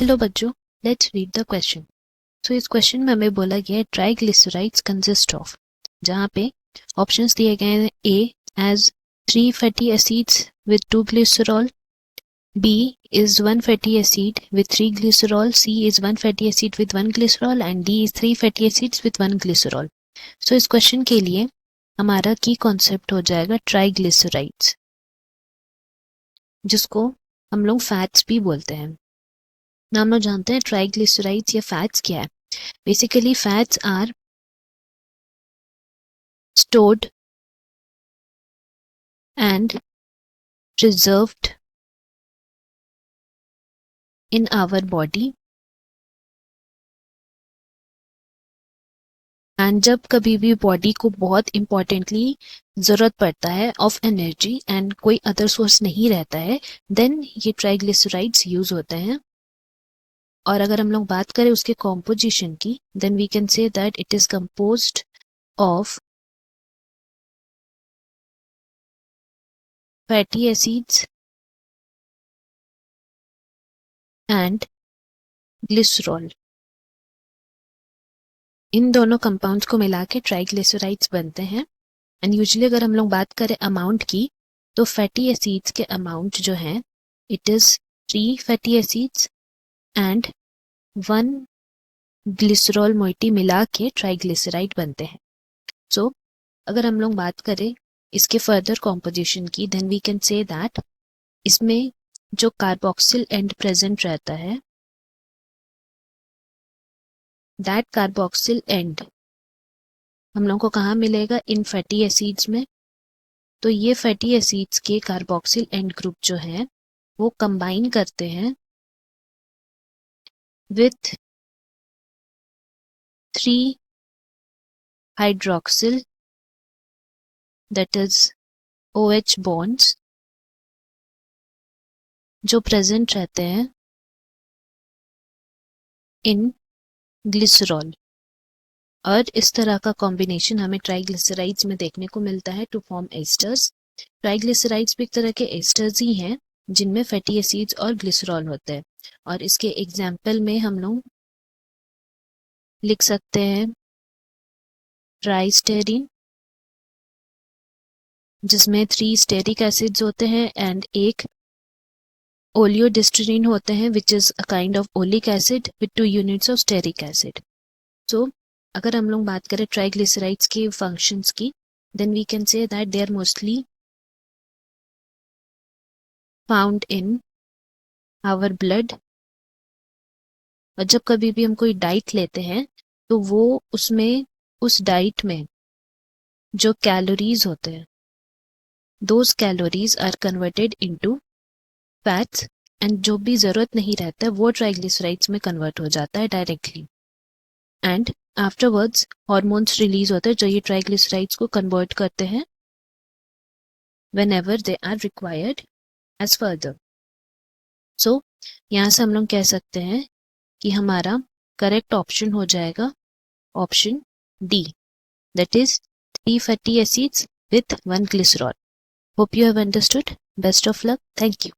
Hello बच्चों, let's read the question. तो इस क्वेश्चन में हमें बोला गया है ट्राइग्लिसराइड्स कंसिस्ट ऑफ, जहाँ पे ऑप्शंस दिए गए हैं A as 3 fatty acids with 2 glycerol, B is 1 fatty acid with 3 glycerol, C is 1 fatty acid with 1 glycerol and D is 3 fatty acids with 1 glycerol. So इस क्वेश्चन के लिए हमारा की कॉन्सेप्ट हो जाएगा ट्राइग्लिसराइड्स, जिसको हम लोग फैट्स भी बोलते हैं। ना हम लोग जानते हैं ट्राइग्लिसराइड्स या फैट्स क्या है। Basically fats are stored and preserved in our body, and जब कभी भी बॉडी को बहुत इम्पोर्टेंटली ज़रूरत पड़ता है ऑफ एनर्जी एंड कोई अदर सोर्स नहीं रहता है, देन ये ट्राइग्लिसराइड्स यूज होते हैं। और अगर हम लोग बात करें उसके कॉम्पोजिशन की, then we can say that it is composed of fatty acids and glycerol. इन दोनों कंपाउंड्स को मिला के ट्राइग्लिसराइड्स बनते हैं। एंड यूजुअली अगर हम लोग बात करें अमाउंट की, तो फैटी एसिड्स के अमाउंट जो है it is 3 fatty acids and 1 glycerol moiety मिला के ट्राइग्लिसराइड बनते हैं। सो अगर हम लोग बात करें इसके फर्दर कॉम्पोजिशन की, then we can say that इसमें जो कार्बोक्सिल एंड प्रेजेंट रहता है, दैट कार्बोक्सिल एंड हम लोग को कहाँ मिलेगा? इन फैटी एसिड्स में। तो ये फैटी एसिड्स के कार्बोक्सिल एंड ग्रुप जो है वो कंबाइन करते हैं with 3 hydroxyl that is OH bonds जो प्रेजेंट रहते हैं इन ग्लिसरॉल। और इस तरह का कॉम्बिनेशन हमें ट्राइग्लिसराइड्स में देखने को मिलता है टू फॉर्म एस्टर्स। ट्राइग्लिसराइड्स भी एक तरह के एस्टर्स ही हैं जिनमें फैटी एसिड्स और ग्लिसरॉल होते हैं। और इसके एग्जाम्पल में हम लोग लिख सकते हैं ट्राइस्टेरीन, जिसमें 3 स्टेरिक एसिड्स होते हैं, एंड एक ओलियोडिस्टरीन होते हैं which is a kind of oleic acid with 2 units of stearic acid. So अगर हम लोग बात करें ट्राइग्लिसराइड्स के फंक्शंस की, then we can say that they are mostly found in our blood. और जब कभी भी हम कोई डाइट लेते हैं तो वो उसमें उस डाइट में जो कैलोरीज होते हैं, those calories are converted into fats, and जो भी जरूरत नहीं रहता है वो ट्राइग्लिसराइड्स में कन्वर्ट हो जाता है directly. And afterwards hormones release होते हैं जो ये ट्राइग्लिसराइड्स को कन्वर्ट करते हैं whenever they are required as further. So यहाँ से हम लोग कह सकते हैं कि हमारा करेक्ट ऑप्शन हो जाएगा option D, that is 3 fatty acids with 1 glycerol. Hope you have understood. Best of luck. Thank you.